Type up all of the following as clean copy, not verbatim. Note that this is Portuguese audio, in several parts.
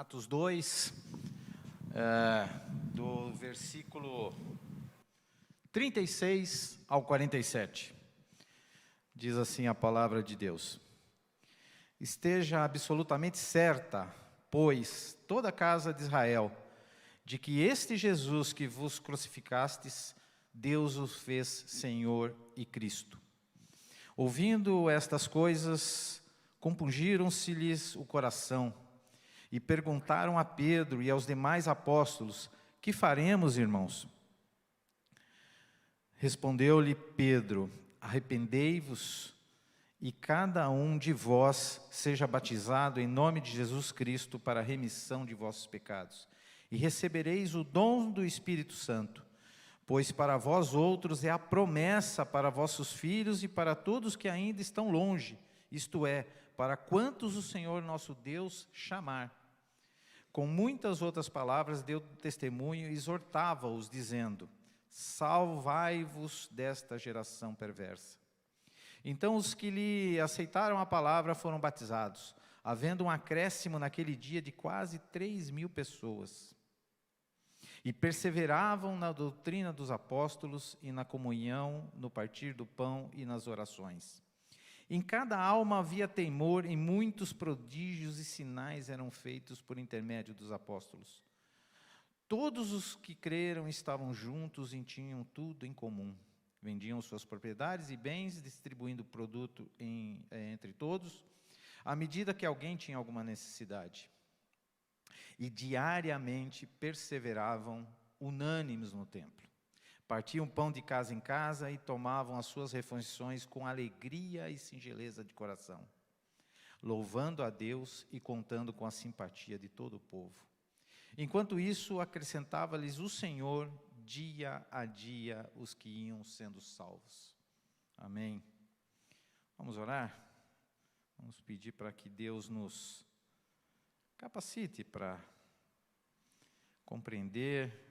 Atos 2, do versículo 36 ao 47. Diz assim a palavra de Deus: Esteja absolutamente certa, pois, toda a casa de Israel, de que este Jesus que vos crucificastes, Deus o fez Senhor e Cristo. Ouvindo estas coisas, compungiram-se-lhes o coração, e perguntaram a Pedro e aos demais apóstolos: Que faremos, irmãos? Respondeu-lhe Pedro: Arrependei-vos, e cada um de vós seja batizado em nome de Jesus Cristo para a remissão de vossos pecados, e recebereis o dom do Espírito Santo, pois para vós outros é a promessa para vossos filhos e para todos que ainda estão longe, isto é, para quantos o Senhor nosso Deus chamar. Com muitas outras palavras deu testemunho e exortava-os, dizendo: Salvai-vos desta geração perversa. Então os que lhe aceitaram a palavra foram batizados, havendo um acréscimo naquele dia de quase 3.000 pessoas. E perseveravam na doutrina dos apóstolos e na comunhão, no partir do pão e nas orações. Em cada alma havia temor, e muitos prodígios e sinais eram feitos por intermédio dos apóstolos. Todos os que creram estavam juntos e tinham tudo em comum. Vendiam suas propriedades e bens, distribuindo o produto entre todos, à medida que alguém tinha alguma necessidade. E diariamente perseveravam unânimes no templo. Partiam pão de casa em casa e tomavam as suas refeições com alegria e singeleza de coração, louvando a Deus e contando com a simpatia de todo o povo. Enquanto isso, acrescentava-lhes o Senhor dia a dia os que iam sendo salvos. Amém. Vamos orar? Vamos pedir para que Deus nos capacite para compreender,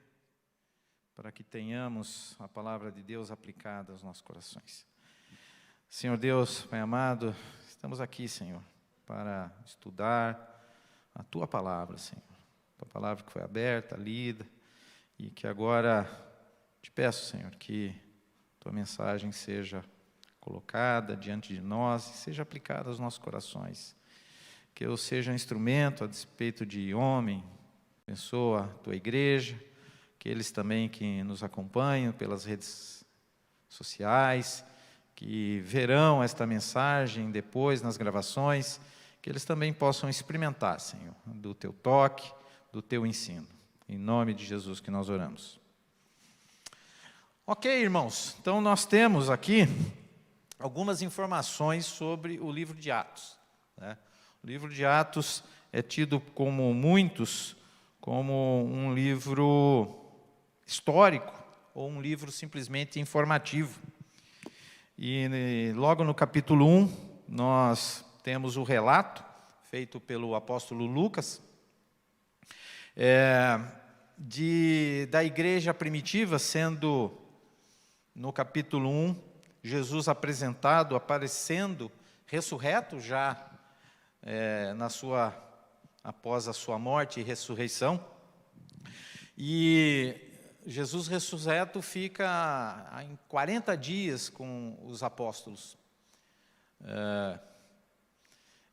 para que tenhamos a palavra de Deus aplicada aos nossos corações. Senhor Deus, Pai amado, estamos aqui, Senhor, para estudar a Tua palavra, Senhor. Tua palavra que foi aberta, lida, e que agora te peço, Senhor, que Tua mensagem seja colocada diante de nós e seja aplicada aos nossos corações. Que eu seja um instrumento a despeito de homem, abençoa a Tua igreja, aqueles também que nos acompanham pelas redes sociais, que verão esta mensagem depois nas gravações, que eles também possam experimentar, Senhor, do Teu toque, do Teu ensino. Em nome de Jesus que nós oramos. Ok, irmãos, então nós temos aqui algumas informações sobre o livro de Atos, né? O livro de Atos é tido como muitos, como um livro histórico, ou um livro simplesmente informativo. E logo no capítulo 1, nós temos o relato, feito pelo apóstolo Lucas, da igreja primitiva, sendo, no capítulo 1, Jesus apresentado, aparecendo, ressurreto, já após a sua morte e ressurreição. E Jesus ressurreto fica em 40 dias com os apóstolos.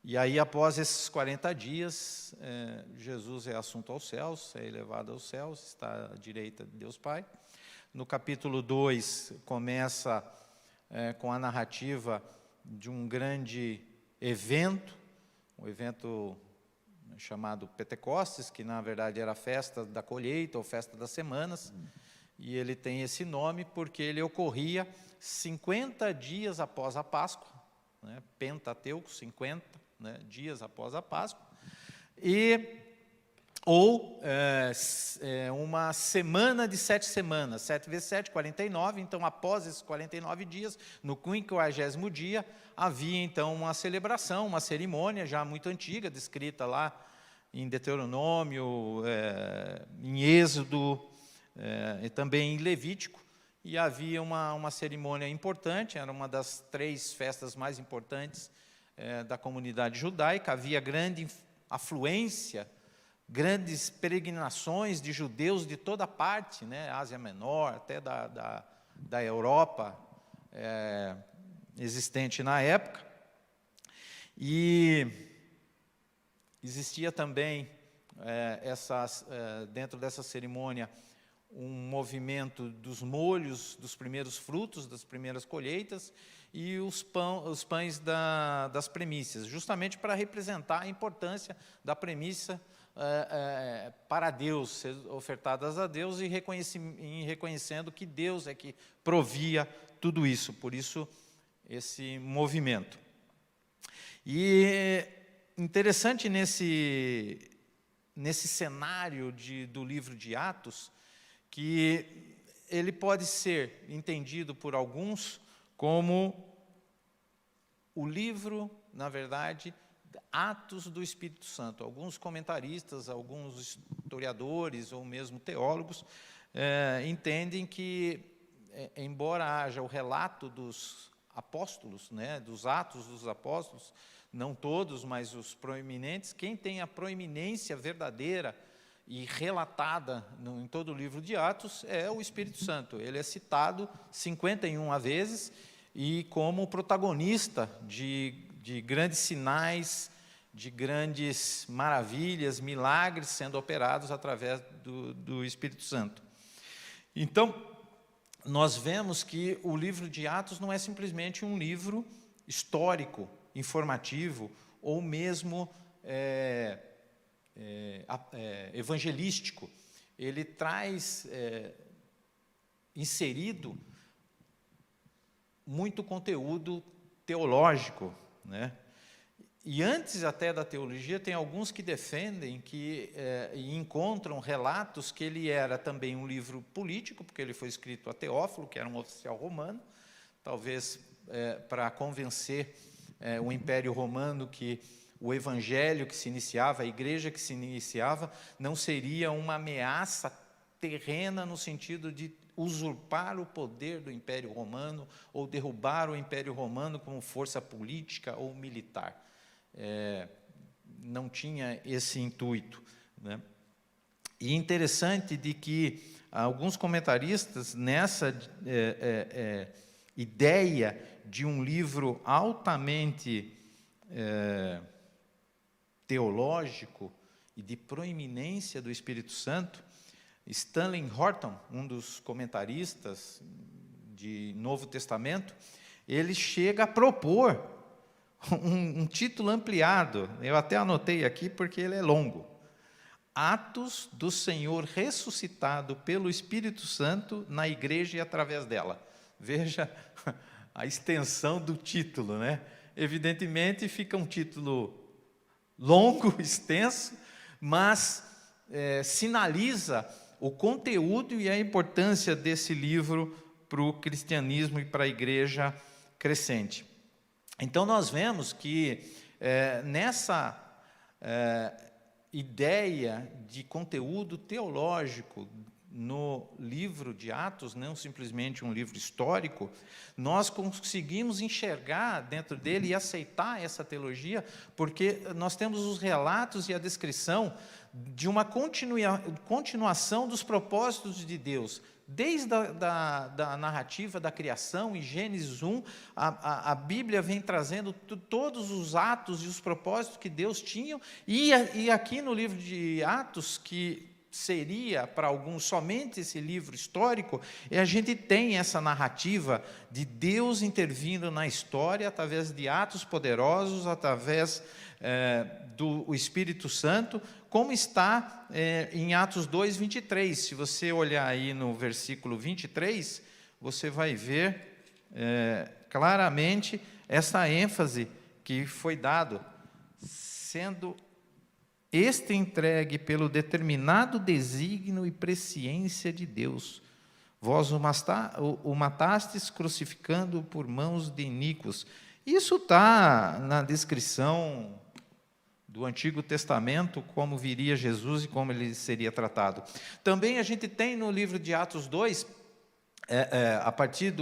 E aí, após esses 40 dias, Jesus é assunto aos céus, é elevado aos céus, está à direita de Deus Pai. No capítulo 2, começa com a narrativa de um grande evento, um evento chamado Pentecostes, que na verdade era a festa da colheita ou festa das semanas, e ele tem esse nome porque ele ocorria 50 dias após a Páscoa, né? Pentateuco, 50 dias após a Páscoa, ou uma semana de 7 semanas, 7 vezes 7, 49, então após esses 49 dias, no 50º dia, havia então uma celebração, uma cerimônia já muito antiga, descrita lá em Deuteronômio, em Êxodo, e também em Levítico, e havia uma cerimônia importante, era uma das 3 festas mais importantes da comunidade judaica, havia grande afluência grandes peregrinações de judeus de toda parte, né, Ásia Menor, até da Europa, existente na época. E existia também, dentro dessa cerimônia, um movimento dos molhos dos primeiros frutos, das primeiras colheitas, e os pães das primícias, justamente para representar a importância da primícia para Deus, ser ofertadas a Deus, e reconhecendo que Deus é que provia tudo isso, por isso esse movimento. E interessante nesse cenário do livro de Atos, que ele pode ser entendido por alguns como o livro, na verdade, Atos do Espírito Santo. Alguns comentaristas, alguns historiadores ou mesmo teólogos entendem que, embora haja o relato dos apóstolos, né, dos Atos dos Apóstolos, não todos, mas os proeminentes, quem tem a proeminência verdadeira e relatada em todo o livro de Atos é o Espírito Santo. Ele é citado 51 vezes e como protagonista de grandes sinais, de grandes maravilhas, milagres sendo operados através do Espírito Santo. Então, nós vemos que o livro de Atos não é simplesmente um livro histórico, informativo, ou mesmo evangelístico. Ele traz inserido muito conteúdo teológico, né? E antes até da teologia, tem alguns que defendem e encontram relatos que ele era também um livro político, porque ele foi escrito a Teófilo, que era um oficial romano, talvez para convencer o Império Romano que o evangelho que se iniciava, a igreja que se iniciava, não seria uma ameaça terrena no sentido de usurpar o poder do Império Romano ou derrubar o Império Romano como força política ou militar. Não tinha esse intuito, né? E interessante de que alguns comentaristas, nessa ideia de um livro altamente teológico e de proeminência do Espírito Santo, Stanley Horton, um dos comentaristas de Novo Testamento, ele chega a propor um título ampliado, eu até anotei aqui porque ele é longo: Atos do Senhor ressuscitado pelo Espírito Santo na igreja e através dela. Veja a extensão do título, né? Evidentemente fica um título longo, extenso, mas sinaliza o conteúdo e a importância desse livro para o cristianismo e para a igreja crescente. Então, nós vemos que nessa ideia de conteúdo teológico no livro de Atos, não simplesmente um livro histórico, nós conseguimos enxergar dentro dele e aceitar essa teologia, porque nós temos os relatos e a descrição de uma continuação dos propósitos de Deus. Desde da narrativa da criação, em Gênesis 1, a Bíblia vem trazendo todos os atos e os propósitos que Deus tinha, e aqui no livro de Atos, que seria para alguns somente esse livro histórico, a gente tem essa narrativa de Deus intervindo na história, através de atos poderosos, através do Espírito Santo, como está em Atos 2, 23. Se você olhar aí no versículo 23, você vai ver claramente essa ênfase que foi dado, sendo este entregue pelo determinado desígnio e presciência de Deus. Vós o matastes crucificando por mãos de iníquos. Isso está na descrição do Antigo Testamento, como viria Jesus e como ele seria tratado. Também a gente tem no livro de Atos 2, a partir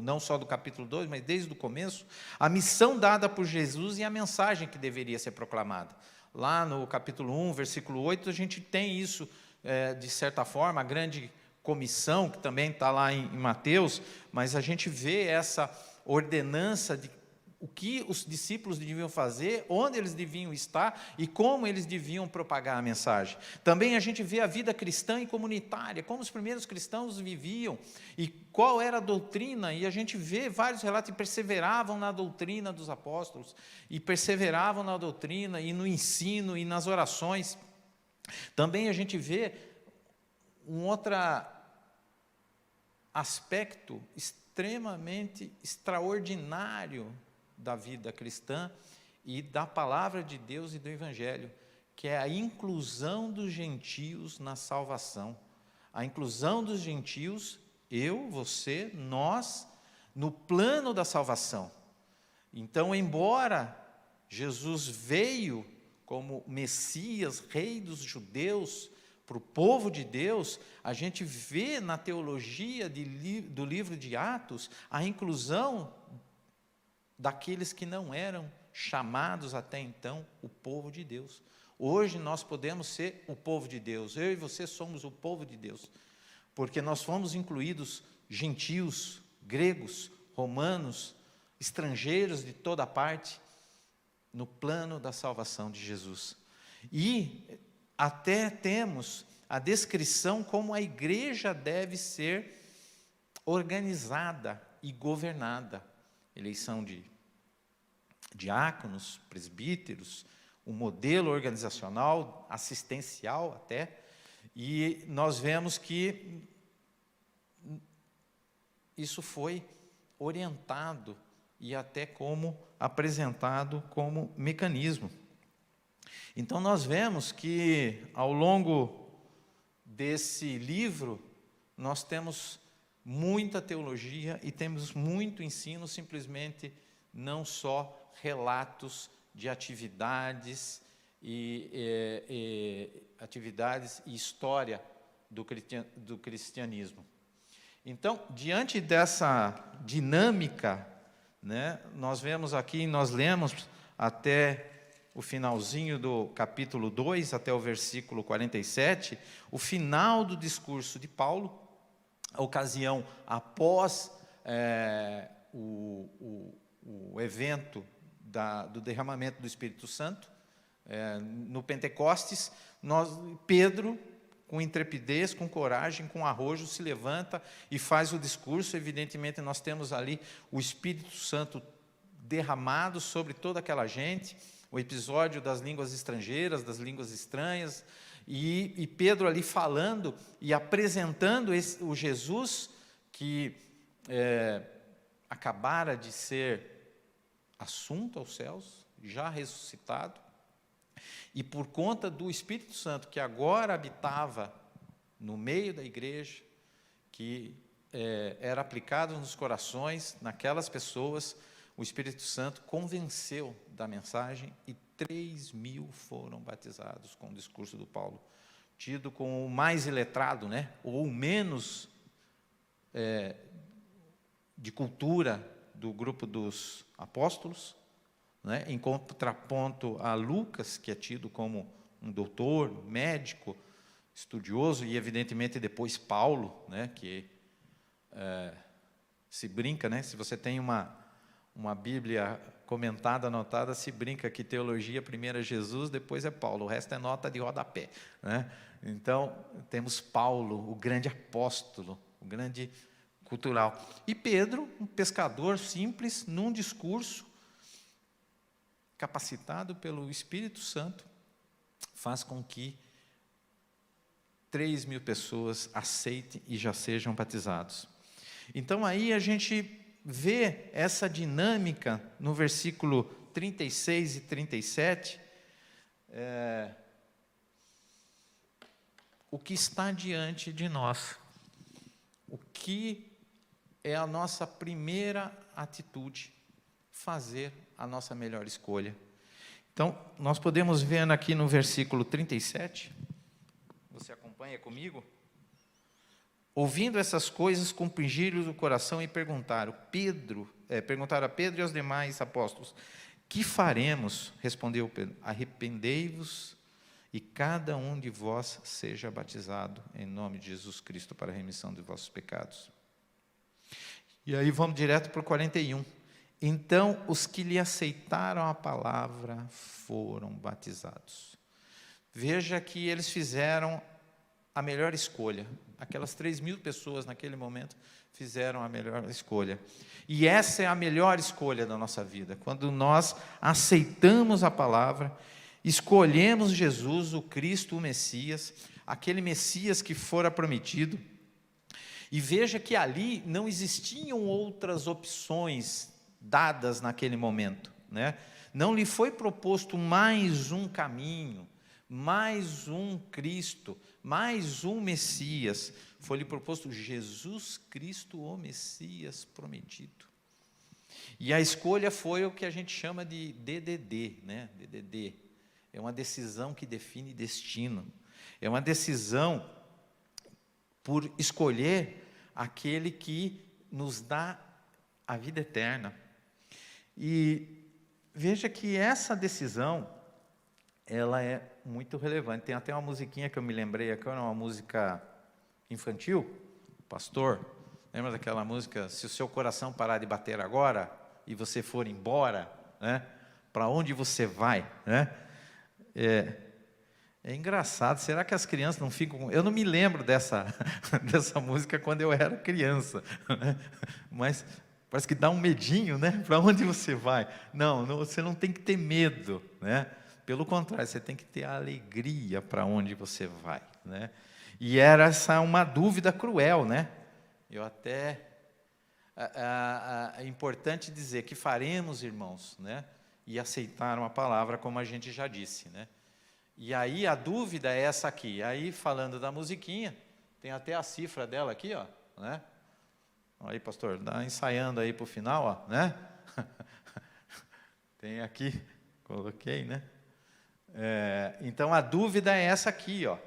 não só do capítulo 2, mas desde o começo, a missão dada por Jesus e a mensagem que deveria ser proclamada. lá no capítulo 1, versículo 8, a gente tem isso, de certa forma, a grande comissão, que também está lá em Mateus, mas a gente vê essa ordenança de o que os discípulos deviam fazer, onde eles deviam estar e como eles deviam propagar a mensagem. Também a gente vê a vida cristã e comunitária, como os primeiros cristãos viviam e qual era a doutrina, e a gente vê vários relatos, e perseveravam na doutrina dos apóstolos, e perseveravam na doutrina e no ensino e nas orações. Também a gente vê um outro aspecto extremamente extraordinário da vida cristã e da palavra de Deus e do Evangelho, que é a inclusão dos gentios na salvação. A inclusão dos gentios, eu, você, nós, no plano da salvação. Então, embora Jesus veio como Messias, Rei dos judeus, para o povo de Deus, a gente vê na teologia do livro de Atos a inclusão daqueles que não eram chamados até então o povo de Deus. Hoje nós podemos ser o povo de Deus, eu e você somos o povo de Deus, porque nós fomos incluídos gentios, gregos, romanos, estrangeiros de toda parte, no plano da salvação de Jesus. E até temos a descrição como a igreja deve ser organizada e governada. Eleição de diáconos, presbíteros, um modelo organizacional, assistencial até, e nós vemos que isso foi orientado e até como apresentado como mecanismo. Então nós vemos que ao longo desse livro nós temos muita teologia e temos muito ensino, simplesmente não só relatos de atividades e história do cristianismo. Então, diante dessa dinâmica, né, nós vemos aqui, nós lemos até o finalzinho do capítulo 2, até o versículo 47, o final do discurso de Paulo, a ocasião após o evento do derramamento do Espírito Santo, no Pentecostes, Pedro, com intrepidez, com coragem, com arrojo, se levanta e faz o discurso. Evidentemente, nós temos ali o Espírito Santo derramado sobre toda aquela gente, o episódio das línguas estrangeiras, das línguas estranhas, e Pedro ali falando e apresentando o Jesus que acabara de ser assunto aos céus, já ressuscitado, e por conta do Espírito Santo que agora habitava no meio da igreja, que era aplicado nos corações, naquelas pessoas, o Espírito Santo convenceu da mensagem e 3.000 foram batizados com o discurso do Paulo, tido como o mais iletrado, né? Ou o menos de cultura do grupo dos apóstolos, né? Em contraponto a Lucas, que é tido como um doutor, médico, estudioso, e evidentemente depois Paulo, né? Que se brinca, né? Se você tem uma Bíblia comentada, anotada, se brinca que teologia primeiro é Jesus, depois é Paulo, o resto é nota de rodapé, né? Então, temos Paulo, o grande apóstolo, o grande cultural. E Pedro, um pescador simples, num discurso, capacitado pelo Espírito Santo, faz com que 3.000 pessoas aceitem e já sejam batizados. Então, aí a gente vê essa dinâmica no versículo 36 e 37, o que está diante de nós, o que é a nossa primeira atitude, fazer a nossa melhor escolha. Então, nós podemos ver aqui no versículo 37, você acompanha comigo? Ouvindo essas coisas, compungiram o coração e perguntaram a Pedro e aos demais apóstolos: Que faremos? Respondeu Pedro: arrependei-vos e cada um de vós seja batizado em nome de Jesus Cristo para a remissão de vossos pecados. E aí vamos direto para o 41. Então os que lhe aceitaram a palavra foram batizados. Veja que eles fizeram a melhor escolha. Aquelas 3.000 pessoas naquele momento fizeram a melhor escolha. E essa é a melhor escolha da nossa vida. Quando nós aceitamos a palavra, escolhemos Jesus, o Cristo, o Messias, aquele Messias que fora prometido. E veja que ali não existiam outras opções dadas naquele momento, né? Não lhe foi proposto mais um caminho, mais um Cristo, mais um Messias. Foi-lhe proposto Jesus Cristo, o Messias prometido. E a escolha foi o que a gente chama de DDD, né? DDD. É uma decisão que define destino. É uma decisão por escolher aquele que nos dá a vida eterna. E veja que essa decisão, ela é muito relevante. Tem até uma musiquinha que eu me lembrei aqui, uma música infantil, Pastor. Lembra daquela música, se o seu coração parar de bater agora e você for embora, né? Para onde você vai, né? É engraçado, será que as crianças não ficam... Eu não me lembro dessa música quando eu era criança, né? Mas parece que dá um medinho, né? Para onde você vai? Não, você não tem que ter medo, né? Pelo contrário, você tem que ter alegria para onde você vai, né? E era essa uma dúvida cruel, né? Eu até... É importante dizer que faremos, irmãos, né? E aceitaram a palavra, como a gente já disse, né? E aí a dúvida é essa aqui. Aí, falando da musiquinha, tem até a cifra dela aqui, ó, né? Aí, pastor, dá ensaiando aí para o final, ó, né? Tem aqui, coloquei, né? Então, a dúvida é essa aqui, ó.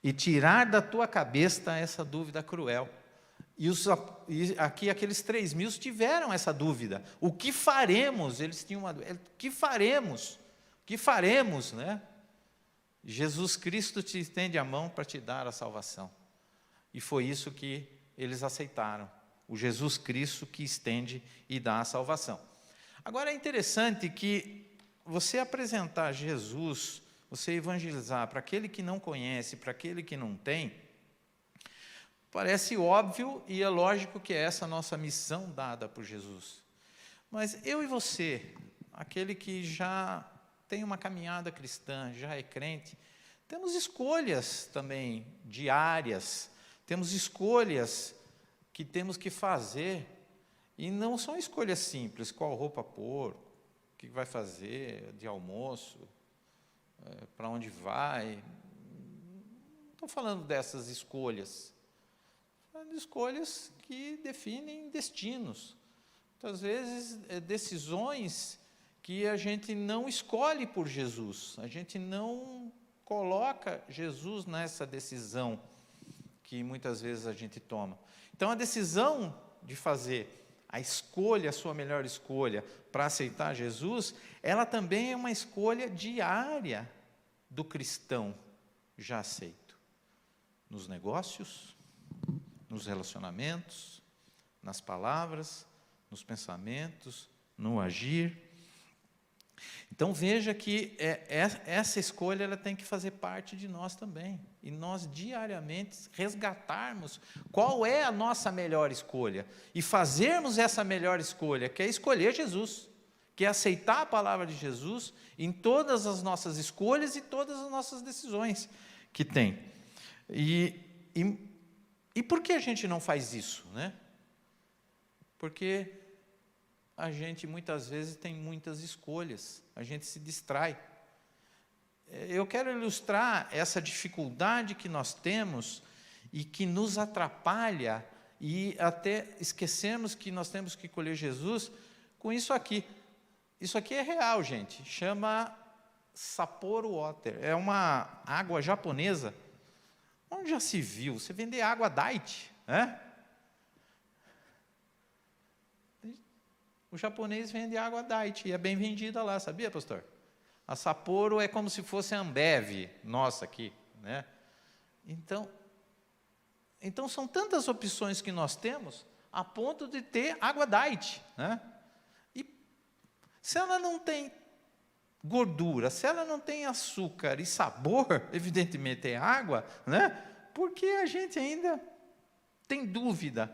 E tirar da tua cabeça essa dúvida cruel. E aqui, aqueles 3.000 tiveram essa dúvida. O que faremos? Eles tinham uma dúvida. O que faremos? O que faremos, né? Jesus Cristo te estende a mão para te dar a salvação. E foi isso que eles aceitaram. O Jesus Cristo que estende e dá a salvação. Agora é interessante que você apresentar Jesus, você evangelizar para aquele que não conhece, para aquele que não tem, parece óbvio e é lógico que é essa a nossa missão dada por Jesus. Mas eu e você, aquele que já tem uma caminhada cristã, já é crente, temos escolhas também diárias, temos escolhas que temos que fazer, e não são escolhas simples, qual roupa pôr, o que vai fazer de almoço, para onde vai. Não estou falando dessas escolhas, são escolhas que definem destinos. Muitas vezes, decisões que a gente não escolhe por Jesus, a gente não coloca Jesus nessa decisão que muitas vezes a gente toma. Então, a decisão de fazer a escolha, a sua melhor escolha para aceitar Jesus, ela também é uma escolha diária do cristão já aceito. Nos negócios, nos relacionamentos, nas palavras, nos pensamentos, no agir. Então veja que essa escolha ela tem que fazer parte de nós também. E nós diariamente resgatarmos qual é a nossa melhor escolha. E fazermos essa melhor escolha, que é escolher Jesus. Que é aceitar a palavra de Jesus em todas as nossas escolhas e todas as nossas decisões que tem. E por que a gente não faz isso, né? Porque a gente muitas vezes tem muitas escolhas, a gente se distrai. Eu quero ilustrar essa dificuldade que nós temos e que nos atrapalha e até esquecemos que nós temos que escolher Jesus com isso aqui. Isso aqui é real, gente, chama Sapporo Water, é uma água japonesa. Onde já se viu? Você vender água diet, né? O japonês vende água Diet, e é bem vendida lá, sabia, pastor? A Sapporo é como se fosse a Ambev, nossa aqui, né? Então são tantas opções que nós temos, a ponto de ter água Diet, né? E se ela não tem gordura, se ela não tem açúcar e sabor, evidentemente é água, né? Porque a gente ainda tem dúvida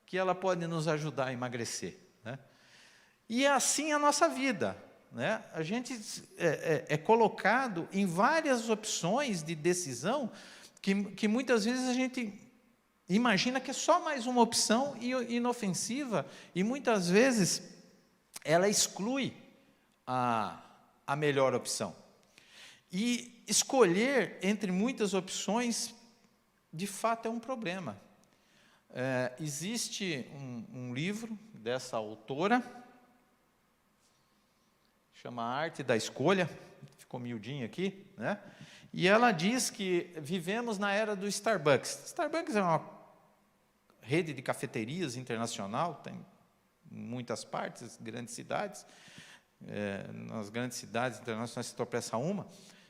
que ela pode nos ajudar a emagrecer, né? E é assim a nossa vida, né? A gente é colocado em várias opções de decisão que muitas vezes a gente imagina que é só mais uma opção inofensiva, e muitas vezes ela exclui a melhor opção. E escolher entre muitas opções, de fato, é um problema. Existe um livro dessa autora, chama A Arte da Escolha, ficou miudinho aqui, né? E ela diz que vivemos na era do Starbucks. Starbucks é uma rede de cafeterias internacional, tem em muitas partes, grandes cidades. Nas grandes cidades internacionais se tropeça uma.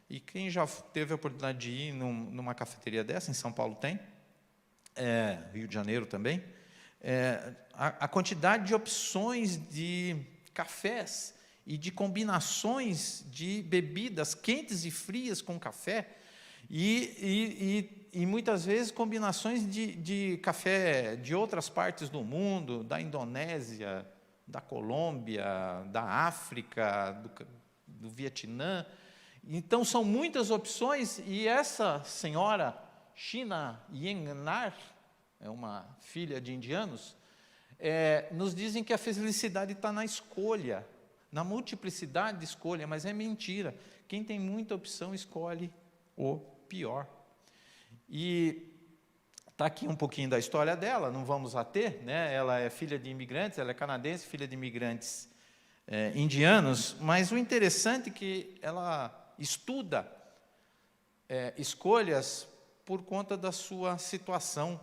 E quem já teve a oportunidade de ir numa cafeteria dessa, em São Paulo tem, Rio de Janeiro também, a quantidade de opções de cafés e de combinações de bebidas quentes e frias com café, e muitas vezes combinações de café de outras partes do mundo, da Indonésia, da Colômbia, da África, do Vietnã. Então, são muitas opções, e essa senhora, China Yennar, é uma filha de indianos, nos dizem que a felicidade está na escolha, na multiplicidade de escolha, mas é mentira. Quem tem muita opção escolhe o pior. E está aqui um pouquinho da história dela, não vamos ater, né? Ela é filha de imigrantes, ela é canadense, filha de imigrantes indianos, mas o interessante é que ela estuda escolhas por conta da sua situação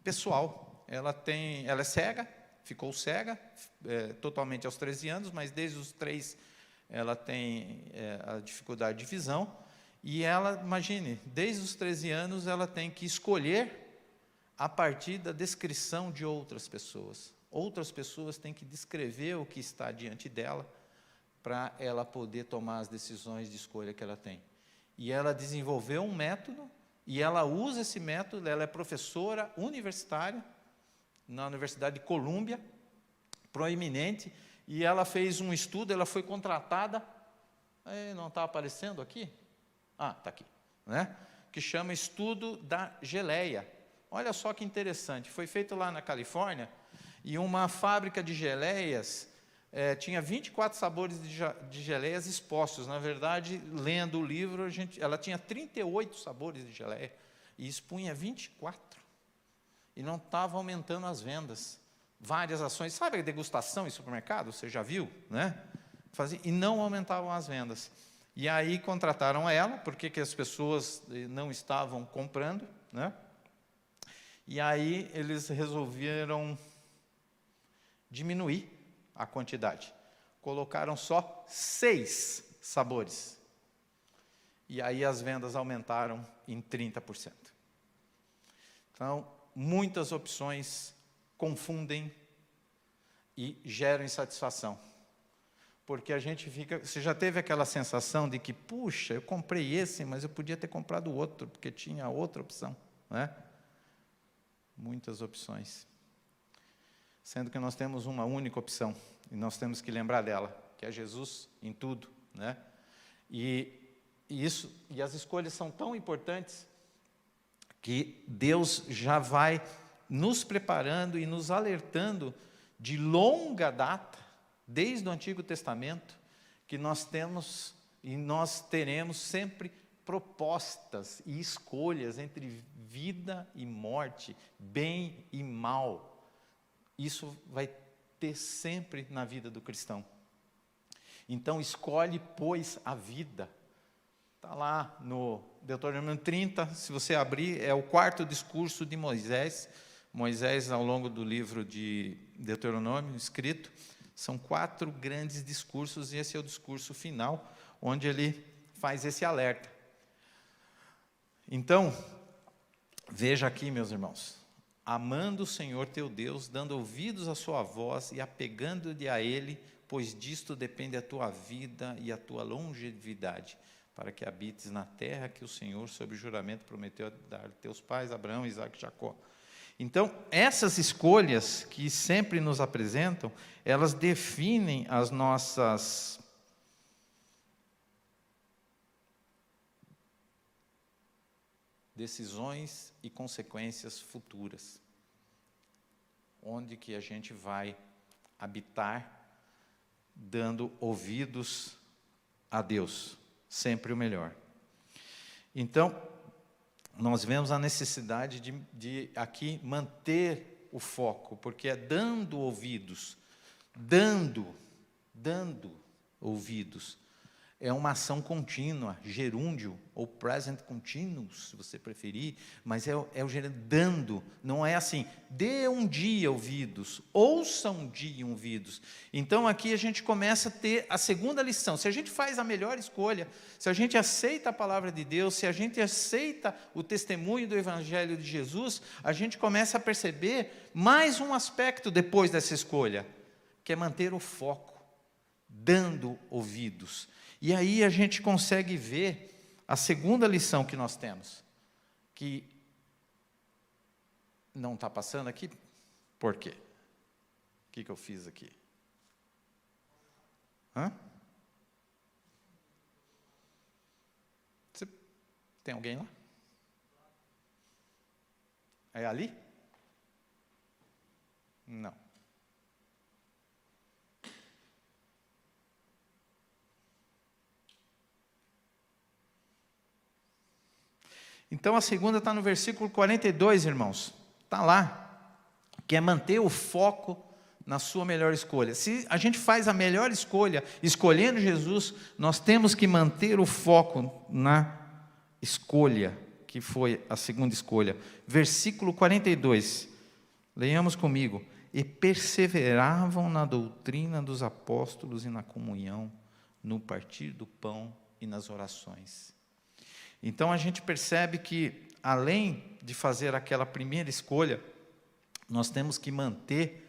pessoal. Ela é cega, ficou cega totalmente aos 13 anos, mas desde os 3 ela tem a dificuldade de visão, e ela, imagine, desde os 13 anos ela tem que escolher a partir da descrição de outras pessoas. Outras pessoas têm que descrever o que está diante dela para ela poder tomar as decisões de escolha que ela tem. E ela desenvolveu um método, e ela usa esse método. Ela é professora universitária na Universidade de Colômbia, proeminente, e ela fez um estudo, ela foi contratada, não está aparecendo aqui? Está aqui, né? Que chama Estudo da Geleia. Olha só que interessante, foi feito lá na Califórnia, e uma fábrica de geleias tinha 24 sabores de geleias expostos. Na verdade, lendo o livro, ela tinha 38 sabores de geleia, e expunha 24. E não estava aumentando as vendas. Várias ações, sabe a degustação em supermercado? Você já viu, né? E não aumentavam as vendas. E aí contrataram ela, porque as pessoas não estavam comprando, né? E aí eles resolveram diminuir a quantidade. Colocaram só 6 sabores. E aí as vendas aumentaram em 30%. Então, muitas opções confundem e geram insatisfação. Porque a gente fica... Você já teve aquela sensação de que, puxa, eu comprei esse, mas eu podia ter comprado o outro, porque tinha outra opção, né? Muitas opções. Sendo que nós temos uma única opção, e nós temos que lembrar dela, que é Jesus em tudo, né? E as escolhas são tão importantes que Deus já vai nos preparando e nos alertando de longa data, desde o Antigo Testamento, que nós temos e nós teremos sempre propostas e escolhas entre vida e morte, bem e mal. Isso vai ter sempre na vida do cristão. Então, escolhe, pois, a vida. Está lá no Deuteronômio 30, se você abrir, é o 4º discurso de Moisés. Moisés, ao longo do livro de Deuteronômio, escrito, São 4 grandes discursos, e esse é o discurso final, onde ele faz esse alerta. Então, veja aqui, meus irmãos, amando o Senhor teu Deus, dando ouvidos à sua voz e apegando-te a Ele, pois disto depende a tua vida e a tua longevidade, para que habites na terra que o Senhor, sob juramento, prometeu dar a teus pais, Abraão, Isaque e Jacó. Então, essas escolhas que sempre nos apresentam, elas definem as nossas decisões e consequências futuras. Onde que a gente vai habitar, dando ouvidos a Deus, sempre o melhor. Então, nós vemos a necessidade de aqui manter o foco, porque é dando ouvidos, dando ouvidos. É uma ação contínua, gerúndio, ou present continuous, se você preferir, mas é o gerúndio, dando, não é assim, dê um dia ouvidos, ouça um dia ouvidos. Então, aqui a gente começa a ter a segunda lição. Se a gente faz a melhor escolha, se a gente aceita a palavra de Deus, se a gente aceita o testemunho do Evangelho de Jesus, a gente começa a perceber mais um aspecto depois dessa escolha, que é manter o foco, dando ouvidos. E aí a gente consegue ver a segunda lição que nós temos, que não está passando aqui, por quê? O que eu fiz aqui? Tem alguém lá? É ali? Não. Então, a segunda está no versículo 42, irmãos. Está lá. Que é manter o foco na sua melhor escolha. Se a gente faz a melhor escolha, escolhendo Jesus, nós temos que manter o foco na escolha, que foi a segunda escolha. Versículo 42. Leiamos comigo. E perseveravam na doutrina dos apóstolos e na comunhão, no partir do pão e nas orações. Então, a gente percebe que, além de fazer aquela primeira escolha, nós temos que manter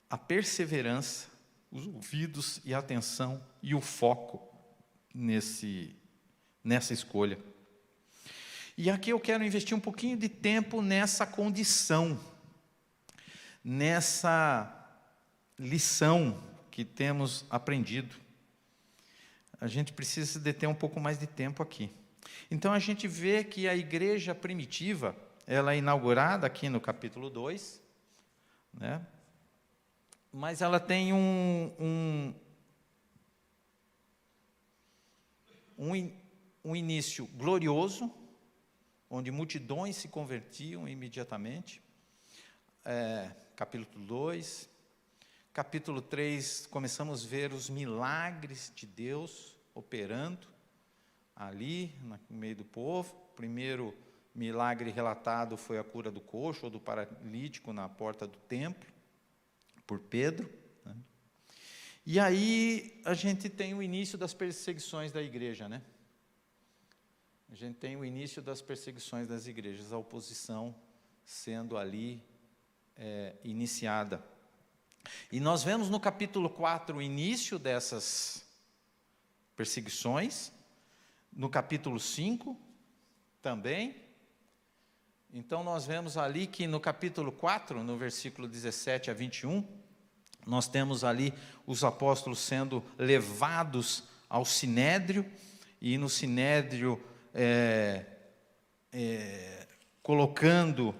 a perseverança, os ouvidos e a atenção e o foco nessa escolha. E aqui eu quero investir um pouquinho de tempo nessa condição, nessa lição que temos aprendido. A gente precisa se deter um pouco mais de tempo aqui. Então, a gente vê que a igreja primitiva, ela é inaugurada aqui no capítulo 2, né? Mas ela tem um início glorioso, onde multidões se convertiam imediatamente. Capítulo 2. Capítulo 3, começamos a ver os milagres de Deus operando ali, no meio do povo. O primeiro milagre relatado foi a cura do coxo ou do paralítico na porta do templo, por Pedro, né? E aí a gente tem o início das perseguições da igreja, né? A gente tem o início das perseguições das igrejas, a oposição sendo ali iniciada. E nós vemos no capítulo 4 o início dessas perseguições, no capítulo 5 também. Então, nós vemos ali que no capítulo 4, no versículo 17 a 21, nós temos ali os apóstolos sendo levados ao sinédrio, e no sinédrio colocando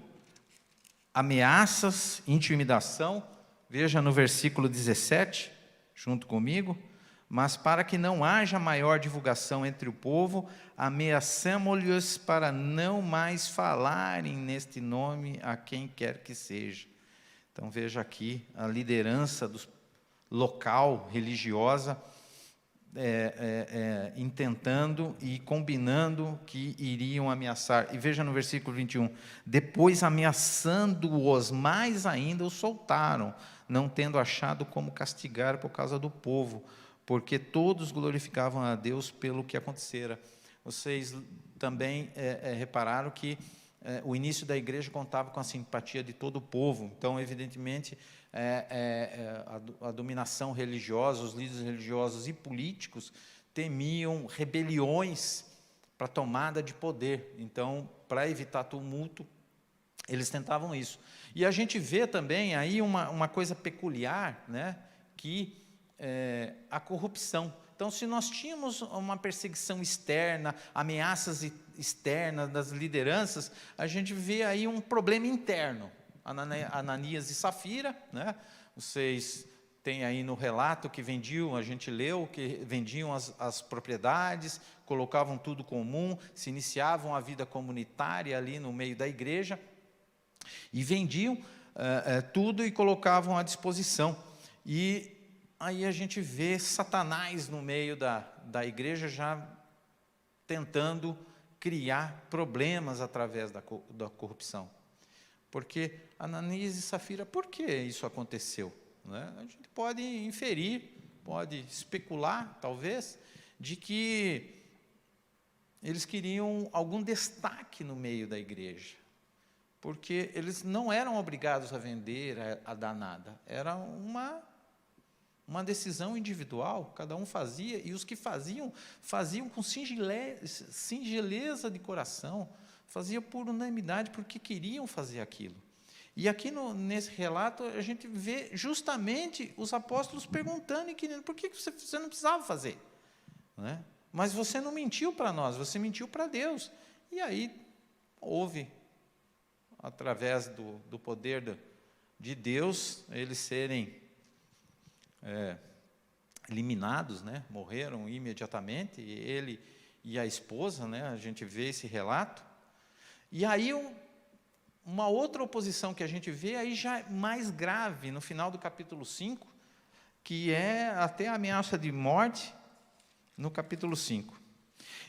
ameaças, intimidação. Veja no versículo 17, junto comigo. Mas para que não haja maior divulgação entre o povo, ameaçamo-lhes para não mais falarem neste nome a quem quer que seja. Então, veja aqui a liderança local, religiosa, intentando e combinando que iriam ameaçar. E veja no versículo 21, depois ameaçando-os mais ainda, os soltaram, não tendo achado como castigar por causa do povo, porque todos glorificavam a Deus pelo que acontecera. Vocês também repararam que o início da igreja contava com a simpatia de todo o povo. Então, evidentemente, a dominação religiosa, os líderes religiosos e políticos temiam rebeliões para tomada de poder. Então, para evitar tumulto, eles tentavam isso. E a gente vê também aí uma coisa peculiar, né, que a corrupção. Então, se nós tínhamos uma perseguição externa, ameaças externas das lideranças, a gente vê aí um problema interno. Ananias e Safira, né? Vocês têm aí no relato que vendiam, a gente leu, que vendiam as propriedades, colocavam tudo comum, se iniciavam a vida comunitária ali no meio da igreja, e vendiam tudo e colocavam à disposição. E aí a gente vê Satanás no meio da igreja já tentando criar problemas através da corrupção. Porque Ananias e Safira, por que isso aconteceu? Né? A gente pode inferir, pode especular, talvez, de que eles queriam algum destaque no meio da igreja. Porque eles não eram obrigados a vender, a dar nada. Era uma decisão individual, cada um fazia, e os que faziam com singeleza de coração, faziam por unanimidade, porque queriam fazer aquilo. E aqui nesse relato, a gente vê justamente os apóstolos perguntando e querendo, por que você não precisava fazer? Né? Mas você não mentiu para nós, você mentiu para Deus. E aí houve, através do poder de Deus, eles serem eliminados, né? Morreram imediatamente, ele e a esposa, né? A gente vê esse relato. E aí uma outra oposição que a gente vê aí já mais grave, no final do capítulo 5, que é até a ameaça de morte, no capítulo 5.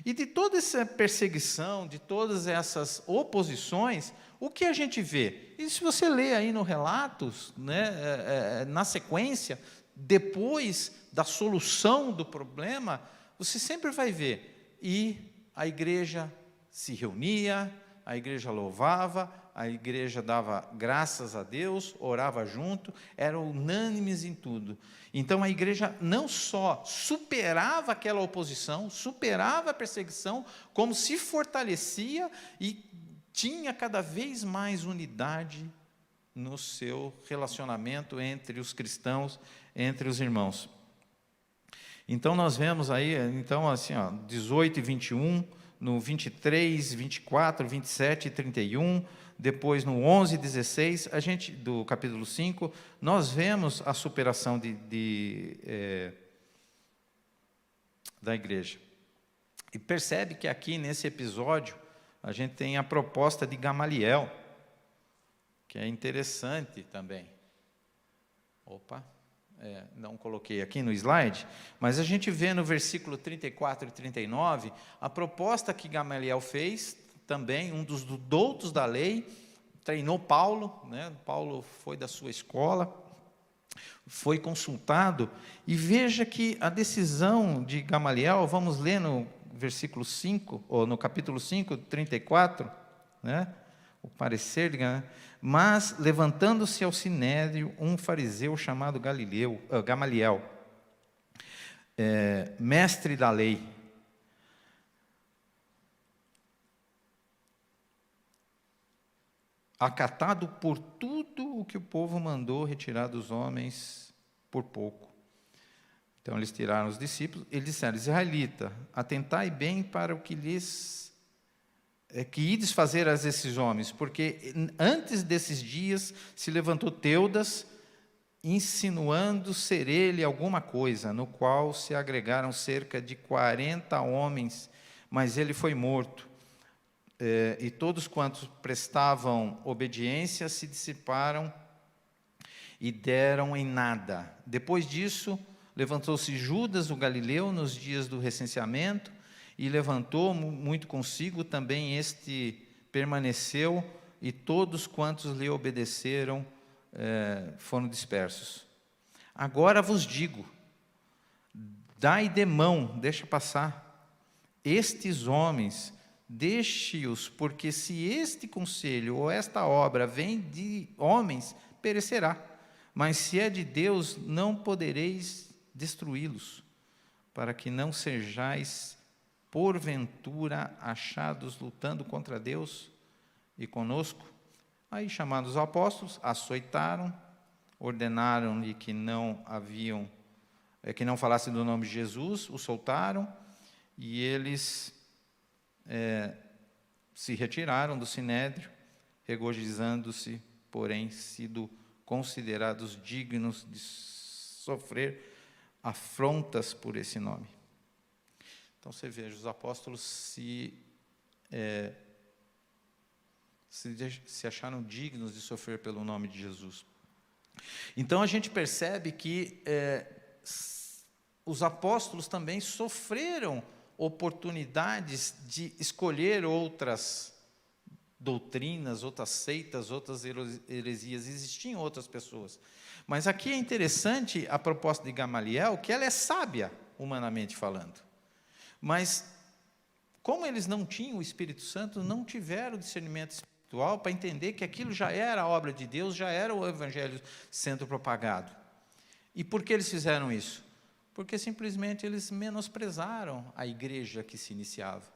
E de toda essa perseguição, de todas essas oposições, o que a gente vê? E se você ler aí no relatos, né, na sequência, depois da solução do problema, você sempre vai ver, e a igreja se reunia, a igreja louvava, a igreja dava graças a Deus, orava junto, eram unânimes em tudo. Então a igreja não só superava aquela oposição, superava a perseguição, como se fortalecia e tinha cada vez mais unidade no seu relacionamento entre os cristãos, entre os irmãos. Então nós vemos aí, então assim, 18 e 21, no 23, 24, 27 e 31, depois no 11 e 16, do capítulo 5, nós vemos a superação da igreja. E percebe que aqui nesse episódio, a gente tem a proposta de Gamaliel, que é interessante também. Não coloquei aqui no slide, mas a gente vê no versículo 34 e 39, a proposta que Gamaliel fez, também um dos doutos da lei, treinou Paulo, né? Paulo foi da sua escola, foi consultado, e veja que a decisão de Gamaliel, vamos ler no versículo 5, ou no capítulo 5, 34, né? O parecer de Gamaliel. Mas, levantando-se ao sinédrio, um fariseu chamado Gamaliel, mestre da lei, acatado por tudo o que o povo mandou retirar dos homens por pouco. Então, eles tiraram os discípulos, eles disseram: israelita, atentai bem para o que ides fazer a esses homens, porque antes desses dias se levantou Teudas, insinuando ser ele alguma coisa, no qual se agregaram cerca de 40 homens, mas ele foi morto. E todos quantos prestavam obediência se dissiparam e deram em nada. Depois disso, levantou-se Judas, o Galileu, nos dias do recenseamento, e levantou muito consigo, também este permaneceu, e todos quantos lhe obedeceram foram dispersos. Agora vos digo, dai de mão, deixa passar, estes homens, deixe-os, porque se este conselho ou esta obra vem de homens, perecerá. Mas se é de Deus, não podereis destruí-los, para que não sejais, porventura, achados lutando contra Deus e conosco. Aí, chamados os apóstolos, açoitaram, ordenaram-lhe que não falasse do nome de Jesus, o soltaram, e eles se retiraram do sinédrio, regozijando-se, porém, sido considerados dignos de sofrer afrontas por esse nome. Então, você veja, os apóstolos se acharam dignos de sofrer pelo nome de Jesus. Então, a gente percebe que os apóstolos também sofreram oportunidades de escolher outras doutrinas, outras seitas, outras heresias. Existiam outras pessoas. Mas aqui é interessante a proposta de Gamaliel, que ela é sábia, humanamente falando. Mas, como eles não tinham o Espírito Santo, não tiveram discernimento espiritual para entender que aquilo já era a obra de Deus, já era o Evangelho sendo propagado. E por que eles fizeram isso? Porque simplesmente eles menosprezaram a igreja que se iniciava.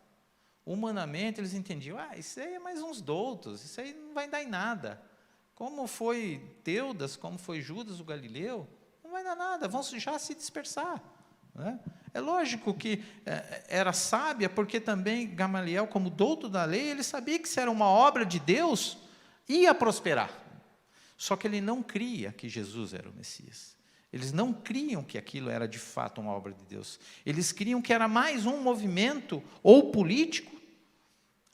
Humanamente, eles entendiam, isso aí é mais uns doutos, isso aí não vai dar em nada. Como foi Teudas, como foi Judas o Galileu, não vai dar nada, vão já se dispersar. Né? É lógico que era sábia, porque também Gamaliel, como douto da lei, ele sabia que se era uma obra de Deus, ia prosperar. Só que ele não cria que Jesus era o Messias. Eles não criam que aquilo era de fato uma obra de Deus. Eles criam que era mais um movimento, ou político,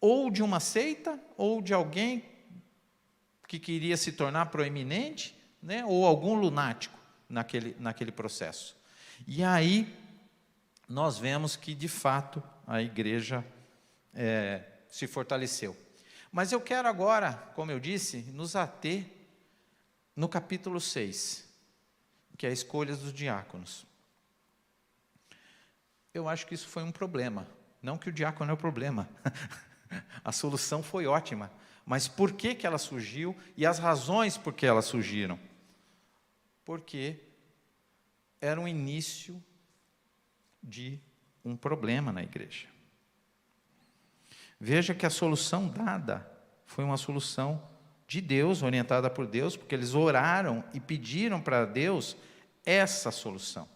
ou de uma seita, ou de alguém que queria se tornar proeminente, né, ou algum lunático naquele processo. E aí, nós vemos que, de fato, a igreja se fortaleceu. Mas eu quero agora, como eu disse, nos ater no capítulo 6, que é a escolha dos diáconos. Eu acho que isso foi um problema. Não que o diácono é o problema. A solução foi ótima. Mas por que ela surgiu e as razões por que elas surgiram? Porque era um início de um problema na igreja. Veja que a solução dada foi uma solução de Deus, orientada por Deus, porque eles oraram e pediram para Deus essa solução.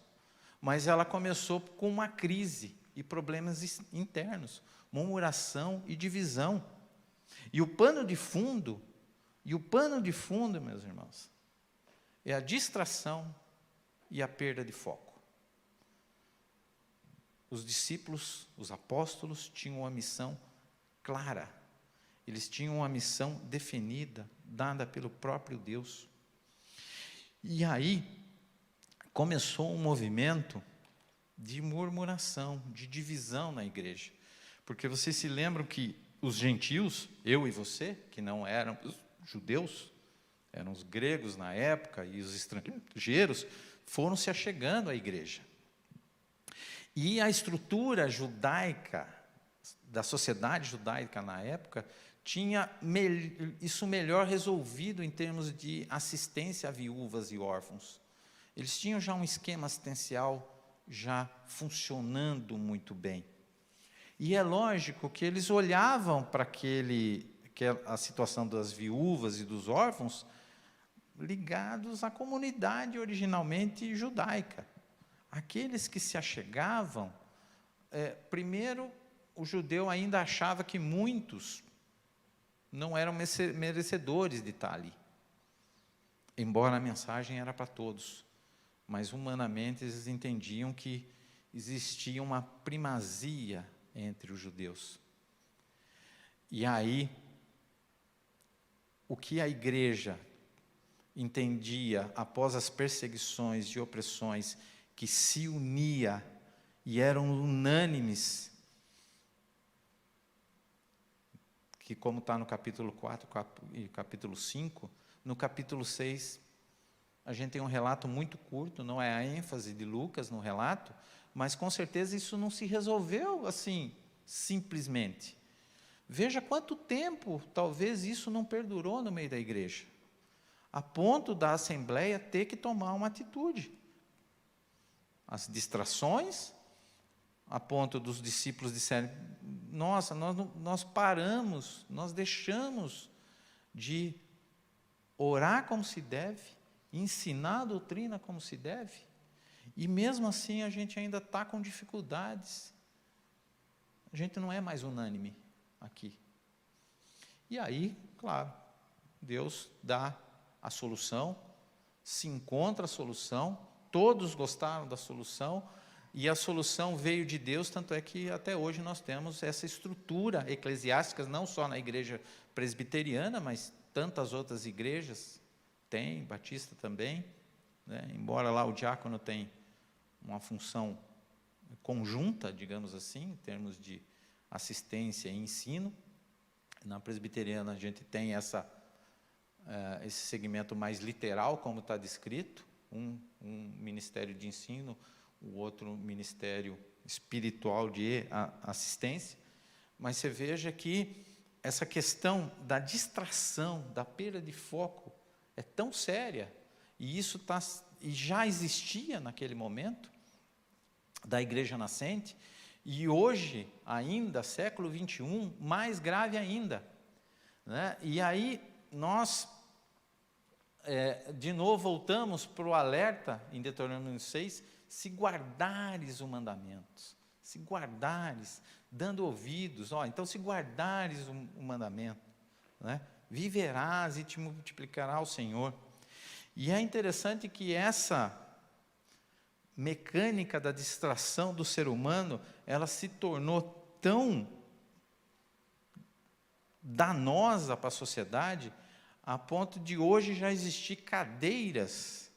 Mas ela começou com uma crise e problemas internos, murmuração e divisão. E o pano de fundo, meus irmãos, é a distração e a perda de foco. Os discípulos, os apóstolos, tinham uma missão clara. Eles tinham uma missão definida, dada pelo próprio Deus. E aí, começou um movimento de murmuração, de divisão na igreja. Porque vocês se lembram que os gentios, eu e você, que não eram os judeus, eram os gregos na época, e os estrangeiros, foram se achegando à igreja. E a estrutura judaica, da sociedade judaica na época, tinha isso melhor resolvido em termos de assistência a viúvas e órfãos. Eles tinham já um esquema assistencial já funcionando muito bem. E é lógico que eles olhavam para a situação das viúvas e dos órfãos ligados à comunidade originalmente judaica. Aqueles que se achegavam, primeiro, o judeu ainda achava que muitos não eram merecedores de estar ali. Embora a mensagem era para todos. Mas, humanamente, eles entendiam que existia uma primazia entre os judeus. E aí, o que a igreja entendia após as perseguições e opressões, que se unia e eram unânimes, que como está no capítulo 4 e capítulo 5, No capítulo 6, a gente tem um relato muito curto, não é a ênfase de Lucas no relato, mas com certeza isso não se resolveu assim, simplesmente. Veja quanto tempo talvez isso não perdurou no meio da igreja, a ponto da Assembleia ter que tomar uma atitude. As distrações, a ponto dos discípulos disserem, nossa, nós paramos, nós deixamos de orar como se deve, ensinar a doutrina como se deve, e mesmo assim a gente ainda está com dificuldades. A gente não é mais unânime aqui. E aí, claro, Deus dá a solução, se encontra a solução, todos gostaram da solução, e a solução veio de Deus, tanto é que até hoje nós temos essa estrutura eclesiástica, não só na igreja presbiteriana, mas tantas outras igrejas têm, batista também, né? Embora lá o diácono tenha uma função conjunta, digamos assim, em termos de assistência e ensino, na presbiteriana a gente tem esse segmento mais literal, como está descrito, um ministério de ensino, o outro ministério espiritual de assistência, mas você veja que essa questão da distração, da perda de foco, é tão séria, e isso e já existia naquele momento, da igreja nascente, e hoje, ainda, século 21, mais grave ainda, né? E aí, nós, de novo, voltamos para o alerta, em Deuteronômio 6, se guardares os mandamentos, se guardares, dando ouvidos, então se guardares o mandamento, né? Viverás e te multiplicará o Senhor. E é interessante que essa mecânica da distração do ser humano, ela se tornou tão danosa para a sociedade, a ponto de hoje já existir cadeiras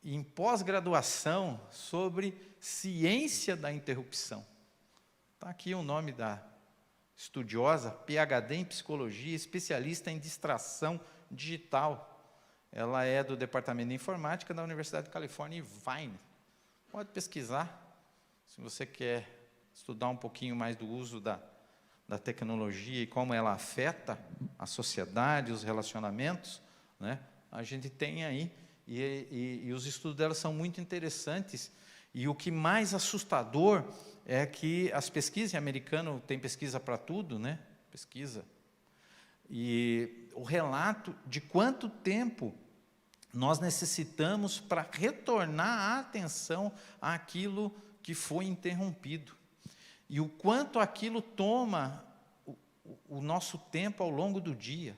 em pós-graduação sobre ciência da interrupção. Está aqui o nome da estudiosa, PhD em psicologia, especialista em distração digital. Ela é do Departamento de Informática da Universidade de Califórnia, Irvine. Pode pesquisar, se você quer estudar um pouquinho mais do uso da tecnologia e como ela afeta a sociedade, os relacionamentos, né? A gente tem aí, e os estudos dela são muito interessantes, e o que mais assustador é que as pesquisas, em americano tem pesquisa para tudo, né? Pesquisa. E o relato de quanto tempo nós necessitamos para retornar a atenção àquilo que foi interrompido. E o quanto aquilo toma o nosso tempo ao longo do dia.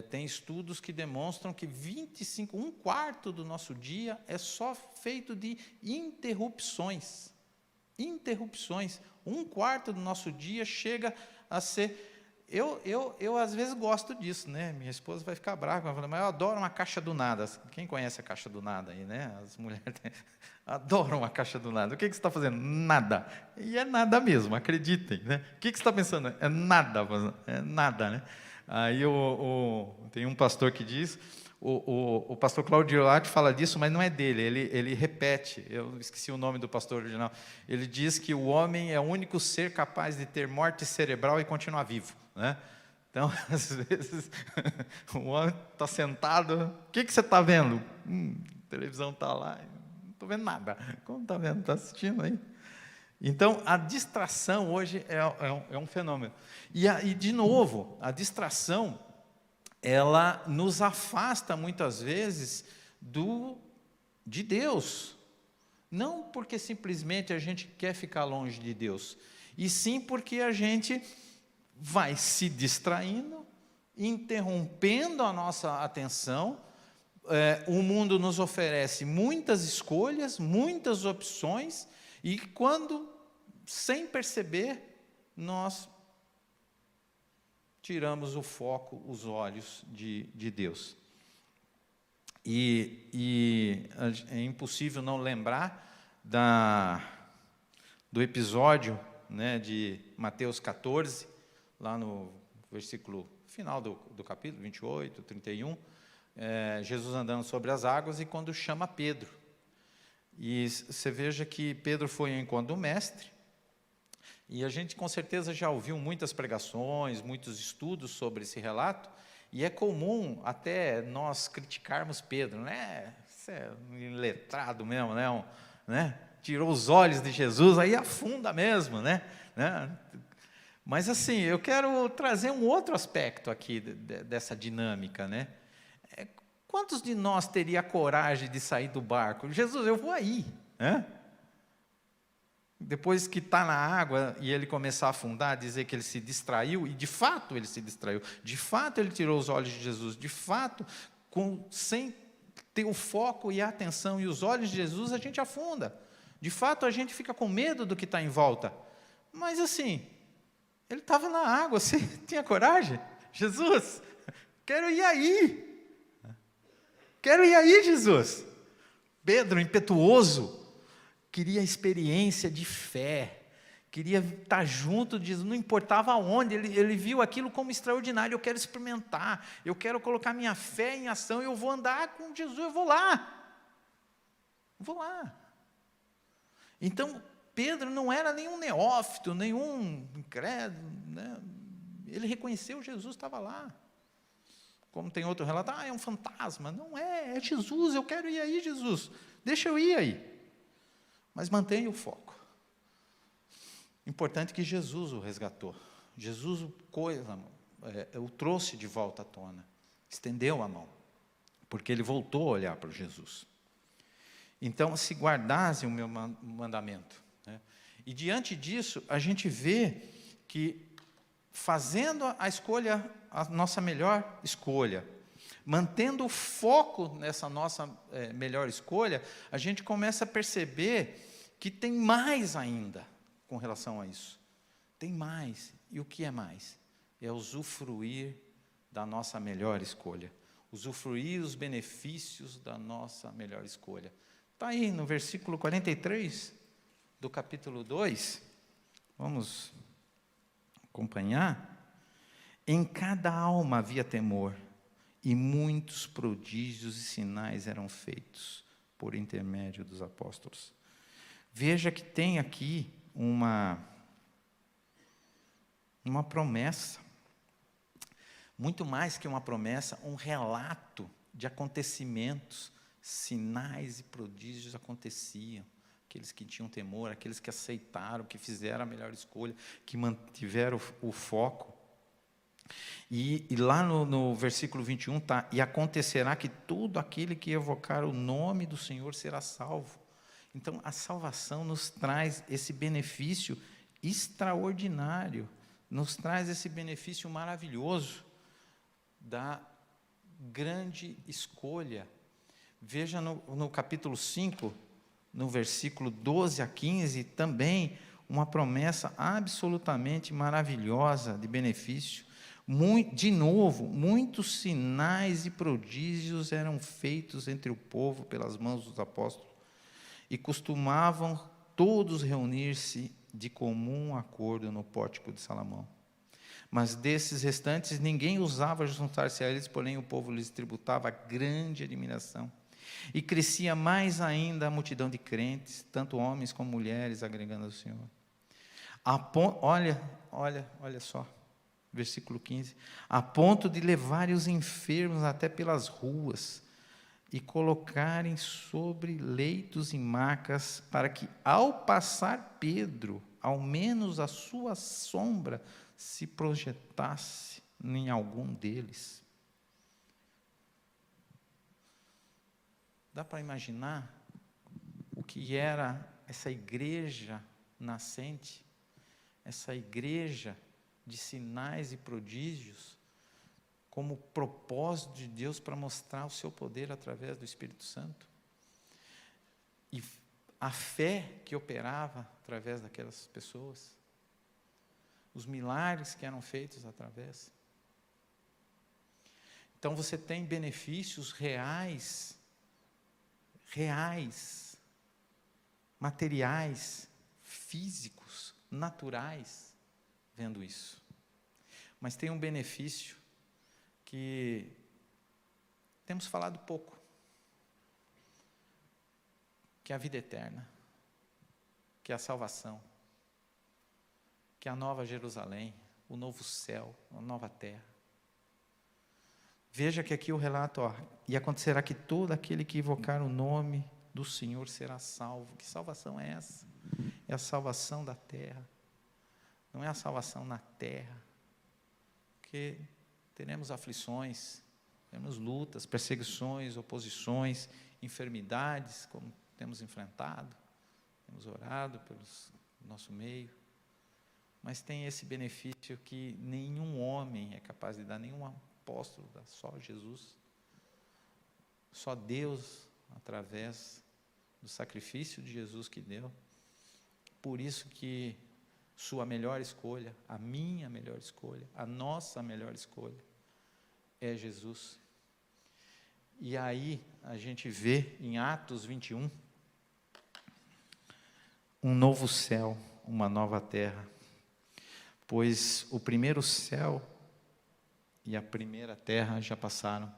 Tem estudos que demonstram que 1/4 do nosso dia é só feito de interrupções. Interrupções. 1/4 do nosso dia chega a ser... Eu às vezes gosto disso, né? Minha esposa vai ficar brava, mas eu adoro uma caixa do nada. Quem conhece a caixa do nada aí, né? As mulheres adoram a caixa do nada. O que você está fazendo? Nada. E é nada mesmo, acreditem, né? O que você está pensando? É nada, né? Aí tem um pastor que diz, o pastor Claudio Lati fala disso, mas não é dele, ele repete, eu esqueci o nome do pastor original, ele diz que o homem é o único ser capaz de ter morte cerebral e continuar vivo, né? Então, às vezes, o homem está sentado, o que você está vendo? A televisão está lá, não estou vendo nada. Como está vendo? Está assistindo aí? Então, a distração hoje é um fenômeno. E, de novo, a distração, ela nos afasta, muitas vezes, de Deus. Não porque simplesmente a gente quer ficar longe de Deus, e sim porque a gente vai se distraindo, interrompendo a nossa atenção. O mundo nos oferece muitas escolhas, muitas opções, e quando, sem perceber, nós tiramos o foco, os olhos de Deus. E é impossível não lembrar do episódio, né, de Mateus 14, lá no versículo final do capítulo, 28, 31, Jesus andando sobre as águas e quando chama Pedro. E você veja que Pedro foi ao encontro do mestre, e a gente com certeza já ouviu muitas pregações, muitos estudos sobre esse relato, e é comum até nós criticarmos Pedro, né? Você é um iletrado mesmo, né? Tirou os olhos de Jesus, aí afunda mesmo, né? Mas assim, eu quero trazer um outro aspecto aqui dessa dinâmica, né? Quantos de nós teria a coragem de sair do barco? Jesus, eu vou aí, né? Depois que está na água e ele começar a afundar, dizer que ele se distraiu, e de fato ele se distraiu, de fato ele tirou os olhos de Jesus, de fato, sem ter o foco e a atenção e os olhos de Jesus, a gente afunda. De fato, a gente fica com medo do que está em volta. Mas assim, ele estava na água, você tinha coragem? Jesus, quero ir aí. Quero ir aí, Jesus. Pedro, impetuoso, queria experiência de fé, queria estar junto de Jesus, não importava aonde, ele viu aquilo como extraordinário. Eu quero experimentar, eu quero colocar minha fé em ação, eu vou andar com Jesus, eu vou lá. Então, Pedro não era nenhum neófito, nenhum incrédulo, né? Ele reconheceu Jesus, estava lá. Como tem outro relato, é um fantasma. Não é Jesus, eu quero ir aí, Jesus. Deixa eu ir aí. Mas mantenha o foco. Importante que Jesus o resgatou. Jesus o trouxe de volta à tona. Estendeu a mão. Porque ele voltou a olhar para Jesus. Então, se guardassem o meu mandamento. Né? E diante disso, a gente vê que, fazendo a escolha, a nossa melhor escolha, mantendo o foco nessa nossa melhor escolha, a gente começa a perceber que tem mais ainda com relação a isso. Tem mais. E o que é mais? É usufruir da nossa melhor escolha. Usufruir os benefícios da nossa melhor escolha. Está aí no versículo 43 do capítulo 2. Vamos acompanhar. Em cada alma havia temor, e muitos prodígios e sinais eram feitos por intermédio dos apóstolos. Veja que tem aqui uma promessa, muito mais que uma promessa, um relato de acontecimentos, sinais e prodígios aconteciam. Aqueles que tinham temor, aqueles que aceitaram, que fizeram a melhor escolha, que mantiveram o foco. E lá no versículo 21 está: e acontecerá que todo aquele que evocar o nome do Senhor será salvo. Então, a salvação nos traz esse benefício extraordinário, nos traz esse benefício maravilhoso da grande escolha. Veja no capítulo 5, no versículo 12 a 15, também uma promessa absolutamente maravilhosa de benefício. De novo, muitos sinais e prodígios eram feitos entre o povo pelas mãos dos apóstolos, e costumavam todos reunir-se de comum acordo no pórtico de Salomão. Mas desses restantes, ninguém ousava juntar-se a eles, porém o povo lhes tributava grande admiração. E crescia mais ainda a multidão de crentes, tanto homens como mulheres, agregando ao Senhor. Olha só, versículo 15. A ponto de levarem os enfermos até pelas ruas, e colocarem sobre leitos e macas, para que, ao passar Pedro, ao menos a sua sombra se projetasse em algum deles. Dá para imaginar o que era essa igreja nascente, essa igreja de sinais e prodígios, como propósito de Deus para mostrar o seu poder através do Espírito Santo. E a fé que operava através daquelas pessoas, os milagres que eram feitos através. Então você tem benefícios reais, materiais, físicos, naturais, vendo isso. Mas tem um benefício que temos falado pouco, que é a vida eterna, que é a salvação, que é a nova Jerusalém, o novo céu, a nova terra. Veja que aqui o relato, e acontecerá que todo aquele que invocar o nome do Senhor será salvo. Que salvação é essa? É a salvação da terra, não é a salvação na terra, porque teremos aflições, teremos lutas, perseguições, oposições, enfermidades, como temos enfrentado, temos orado pelo nosso meio, mas tem esse benefício que nenhum homem é capaz de dar, nenhum apóstolo dá, só Jesus, só Deus, através do sacrifício de Jesus que deu. Por isso que sua melhor escolha, a minha melhor escolha, a nossa melhor escolha é Jesus. E aí a gente vê em Atos 21 um novo céu, uma nova terra, pois o primeiro céu e a primeira terra já passaram.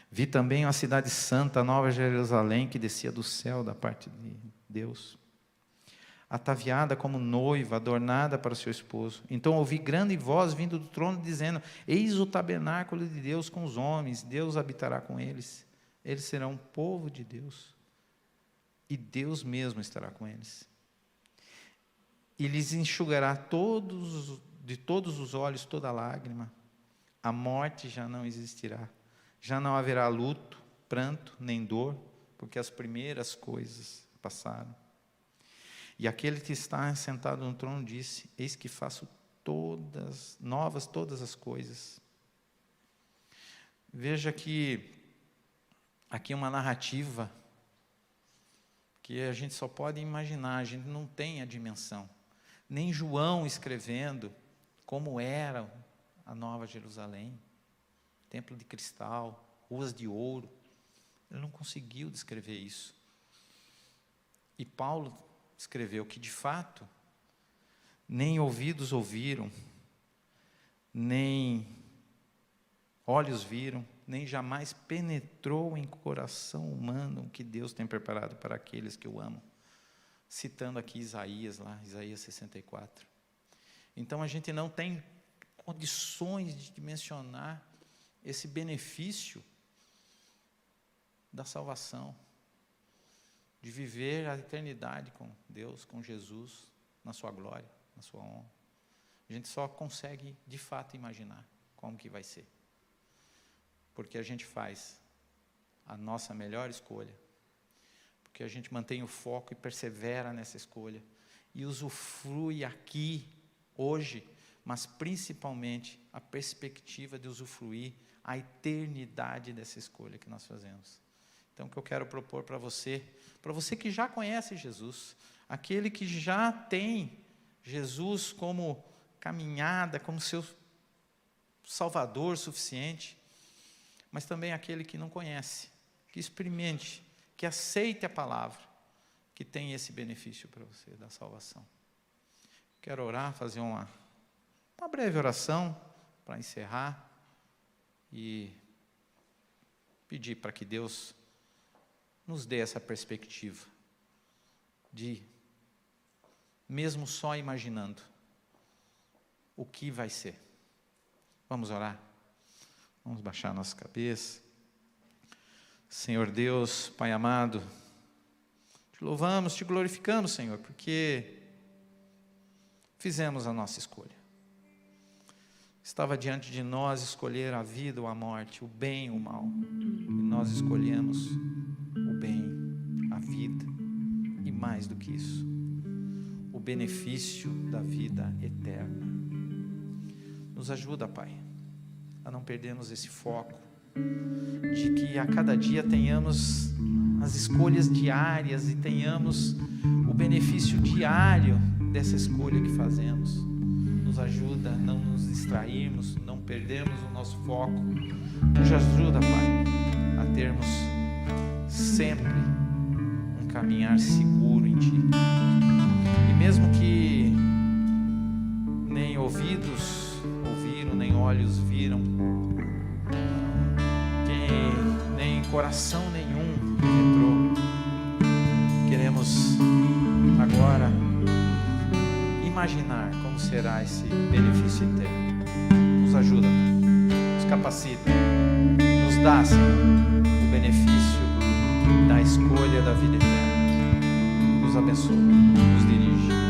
Vi também a cidade santa, a nova Jerusalém, que descia do céu da parte de Deus, ataviada como noiva, adornada para o seu esposo. Então ouvi grande voz vindo do trono, dizendo: eis o tabernáculo de Deus com os homens, Deus habitará com eles. Eles serão um povo de Deus, e Deus mesmo estará com eles. E lhes enxugará de todos os olhos toda lágrima. A morte já não existirá. Já não haverá luto, pranto, nem dor, porque as primeiras coisas passaram. E aquele que está sentado no trono disse: eis que faço novas todas as coisas. Veja que aqui uma narrativa que a gente só pode imaginar, a gente não tem a dimensão. Nem João escrevendo como era a nova Jerusalém, templo de cristal, ruas de ouro, ele não conseguiu descrever isso. E Paulo escreveu que, de fato, nem ouvidos ouviram, nem olhos viram, nem jamais penetrou em coração humano o que Deus tem preparado para aqueles que o amam. Citando aqui Isaías, Isaías 64. Então a gente não tem condições de mencionar esse benefício da salvação, de viver a eternidade com Deus, com Jesus, na sua glória, na sua honra. A gente só consegue, de fato, imaginar como que vai ser. Porque a gente faz a nossa melhor escolha, porque a gente mantém o foco e persevera nessa escolha, e usufrui aqui, hoje, mas principalmente a perspectiva de usufruir a eternidade dessa escolha que nós fazemos. Então, o que eu quero propor para você que já conhece Jesus, aquele que já tem Jesus como caminhada, como seu Salvador suficiente, mas também aquele que não conhece, que experimente, que aceite a palavra, que tem esse benefício para você da salvação. Quero orar, fazer uma breve oração para encerrar e pedir para que Deus nos dê essa perspectiva de, mesmo só imaginando, o que vai ser. Vamos orar? Vamos baixar a nossa cabeça. Senhor Deus, Pai amado, te louvamos, te glorificamos, Senhor, porque fizemos a nossa escolha. Estava diante de nós escolher a vida ou a morte, o bem ou o mal. E nós escolhemos o bem, a vida, e mais do que isso, o benefício da vida eterna. Nos ajuda, Pai, a não perdermos esse foco, de que a cada dia tenhamos as escolhas diárias e tenhamos o benefício diário dessa escolha que fazemos. Nos ajuda a não nos distrairmos, não perdermos o nosso foco. Nos ajuda, Pai, a termos sempre um caminhar seguro em Ti. E mesmo que nem ouvidos olhos viram, que nem coração nenhum penetrou. Queremos agora imaginar como será esse benefício eterno. Nos ajuda, nos capacita, nos dá, Senhor, o benefício da escolha da vida eterna. Nos abençoa, nos dirige.